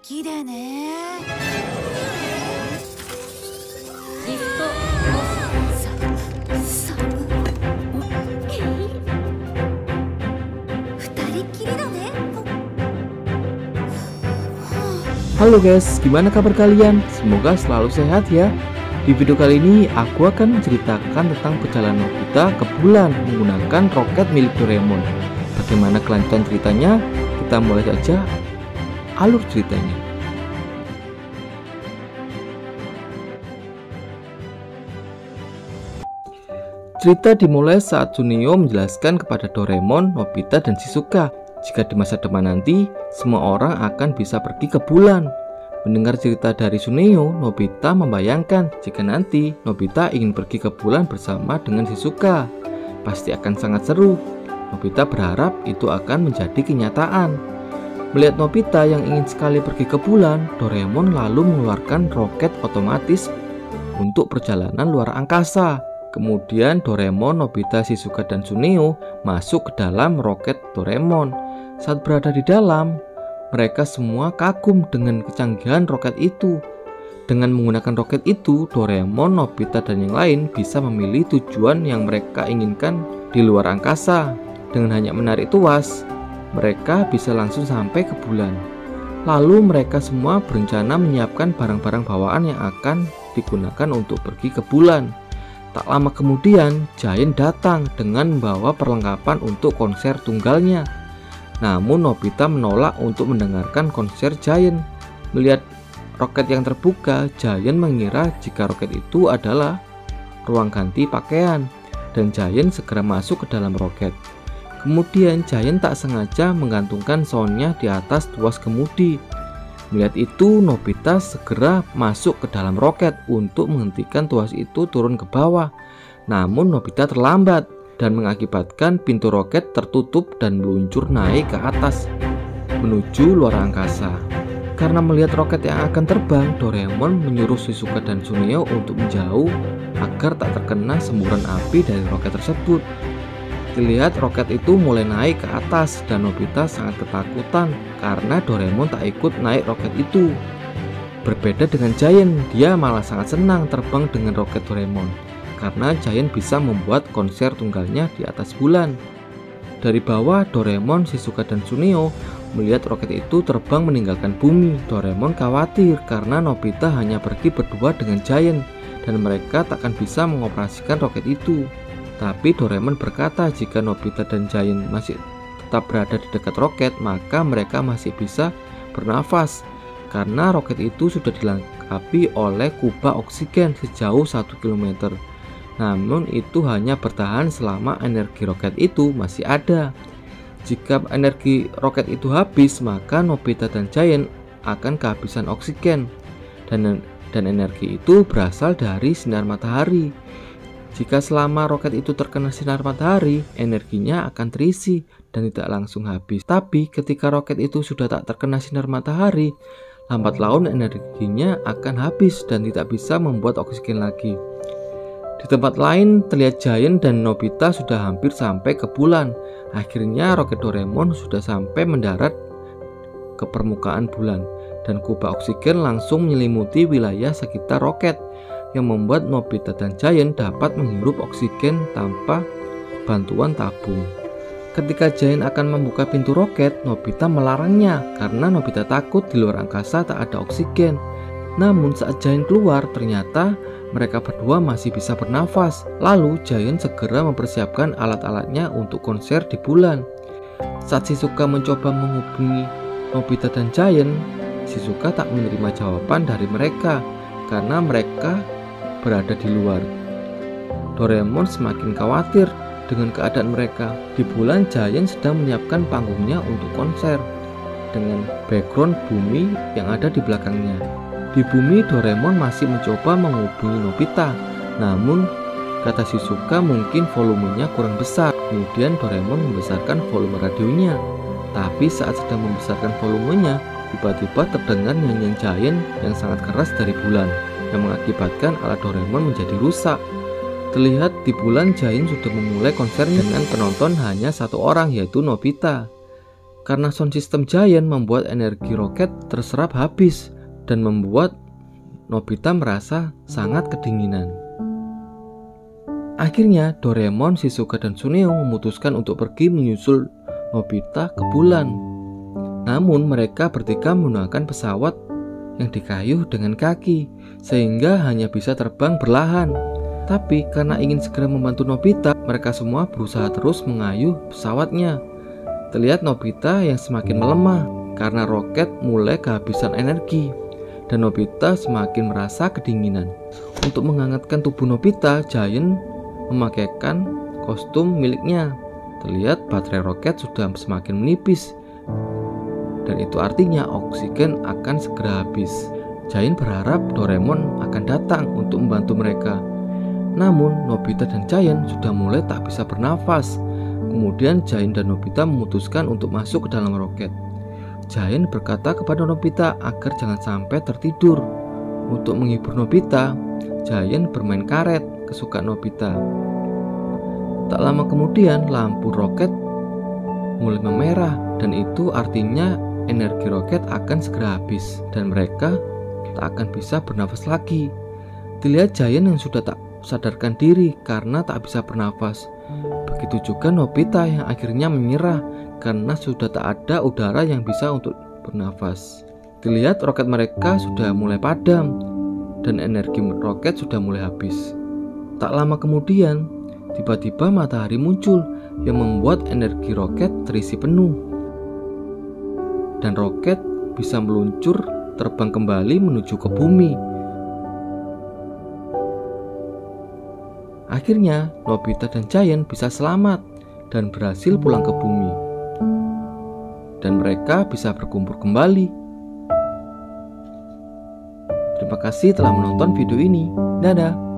きでね。リフトオフ。二人きりだね。Halo guys, gimana kabar kalian? Semoga selalu sehat ya. Di video kali ini aku akan menceritakan tentang perjalanan Nobita ke bulan menggunakan roket milik Doraemon. Bagaimana kelanjutan ceritanya? Kita mulai saja alur ceritanya. Cerita dimulai saat Tsuneo menjelaskan kepada Doraemon, Nobita, dan Shizuka jika di masa depan nanti semua orang akan bisa pergi ke bulan. Mendengar cerita dari Tsuneo, Nobita membayangkan jika nanti Nobita ingin pergi ke bulan bersama dengan Shizuka. Pasti akan sangat seru. Nobita berharap itu akan menjadi kenyataan. Melihat Nobita yang ingin sekali pergi ke bulan, Doraemon lalu mengeluarkan roket otomatis untuk perjalanan luar angkasa. Kemudian Doraemon, Nobita, Shizuka, dan Tsuneo masuk ke dalam roket Doraemon. Saat berada di dalam, mereka semua kagum dengan kecanggihan roket itu. Dengan menggunakan roket itu, Doraemon, Nobita, dan yang lain bisa memilih tujuan yang mereka inginkan di luar angkasa. Dengan hanya menarik tuas, mereka bisa langsung sampai ke bulan. Lalu mereka semua berencana menyiapkan barang-barang bawaan yang akan digunakan untuk pergi ke bulan. Tak lama kemudian, Giant datang dengan membawa perlengkapan untuk konser tunggalnya. Namun Nobita menolak untuk mendengarkan konser Giant. Melihat roket yang terbuka, Giant mengira jika roket itu adalah ruang ganti pakaian, dan Giant segera masuk ke dalam roket. Kemudian Giant tak sengaja menggantungkan soundnya di atas tuas kemudi. Melihat itu, Nobita segera masuk ke dalam roket untuk menghentikan tuas itu turun ke bawah. Namun Nobita terlambat dan mengakibatkan pintu roket tertutup dan meluncur naik ke atas menuju luar angkasa. Karena melihat roket yang akan terbang, Doraemon menyuruh Shizuka dan Tsuneo untuk menjauh agar tak terkena semburan api dari roket tersebut. Dilihat roket itu mulai naik ke atas dan Nobita sangat ketakutan karena Doraemon tak ikut naik roket itu. Berbeda dengan Giant, dia malah sangat senang terbang dengan roket Doraemon karena Giant bisa membuat konser tunggalnya di atas bulan. Dari bawah, Doraemon, Shizuka, dan Tsuneo melihat roket itu terbang meninggalkan bumi. Doraemon khawatir karena Nobita hanya pergi berdua dengan Giant dan mereka takkan bisa mengoperasikan roket itu. Tapi Doraemon berkata jika Nobita dan Giant masih tetap berada di dekat roket, maka mereka masih bisa bernafas karena roket itu sudah dilengkapi oleh kubah oksigen sejauh 1 km. Namun itu hanya bertahan selama energi roket itu masih ada. Jika energi roket itu habis, maka Nobita dan Giant akan kehabisan oksigen dan energi itu berasal dari sinar matahari. Jika selama roket itu terkena sinar matahari, energinya akan terisi dan tidak langsung habis. Tapi ketika roket itu sudah tak terkena sinar matahari, lambat laun energinya akan habis dan tidak bisa membuat oksigen lagi. Di tempat lain, terlihat Giant dan Nobita sudah hampir sampai ke bulan. Akhirnya roket Doraemon sudah sampai mendarat ke permukaan bulan dan kubah oksigen langsung menyelimuti wilayah sekitar roket, yang membuat Nobita dan Giant dapat menghirup oksigen tanpa bantuan tabung. Ketika Giant akan membuka pintu roket, Nobita melarangnya karena Nobita takut di luar angkasa tak ada oksigen. Namun saat Giant keluar, ternyata mereka berdua masih bisa bernafas. Lalu Giant segera mempersiapkan alat-alatnya untuk konser di bulan. Saat Shizuka mencoba menghubungi Nobita dan Giant, Shizuka tak menerima jawaban dari mereka karena mereka berada di luar. Doraemon semakin khawatir dengan keadaan mereka. Di bulan, Giant sedang menyiapkan panggungnya untuk konser dengan background bumi yang ada di belakangnya. Di bumi, Doraemon masih mencoba menghubungi Nobita. Namun, kata Shizuka mungkin volumenya kurang besar. Kemudian Doraemon membesarkan volume radionya. Tapi saat sedang membesarkan volumenya, tiba-tiba terdengar nyanyian Giant yang sangat keras dari bulan, yang mengakibatkan alat Doraemon menjadi rusak. Terlihat di bulan Giant sudah memulai konser dengan penonton hanya satu orang, yaitu Nobita. karena sound system Giant membuat energi roket terserap habis dan membuat Nobita merasa sangat kedinginan. Akhirnya Doraemon, Shizuka, dan Suneo memutuskan untuk pergi menyusul Nobita ke bulan. Namun mereka bertiga menggunakan pesawat yang dikayuh dengan kaki, sehingga hanya bisa terbang perlahan. Tapi karena ingin segera membantu Nobita, mereka semua berusaha terus mengayuh pesawatnya. Terlihat Nobita yang semakin melemah karena roket mulai kehabisan energi, dan Nobita semakin merasa kedinginan. Untuk menghangatkan tubuh Nobita, Giant memakaikan kostum miliknya. Terlihat baterai roket sudah semakin menipis, dan itu artinya oksigen akan segera habis. Giant berharap Doraemon akan datang untuk membantu mereka. Namun Nobita dan Giant sudah mulai tak bisa bernafas. Kemudian Giant dan Nobita memutuskan untuk masuk ke dalam roket. Giant berkata kepada Nobita agar jangan sampai tertidur. Untuk menghibur Nobita, Giant bermain karet kesukaan Nobita. Tak lama kemudian lampu roket mulai memerah, dan itu artinya energi roket akan segera habis dan mereka tak akan bisa bernafas lagi. Dilihat Giant yang sudah tak sadarkan diri karena tak bisa bernafas. Begitu juga Nobita yang akhirnya menyerah karena sudah tak ada udara yang bisa untuk bernafas. Dilihat roket mereka sudah mulai padam dan energi roket sudah mulai habis. Tak lama kemudian, tiba-tiba matahari muncul yang membuat energi roket terisi penuh. Dan roket bisa meluncur terbang kembali menuju ke bumi. Akhirnya Nobita dan Giant bisa selamat dan berhasil pulang ke bumi, dan mereka bisa berkumpul kembali. Terima kasih telah menonton video ini. Dadah.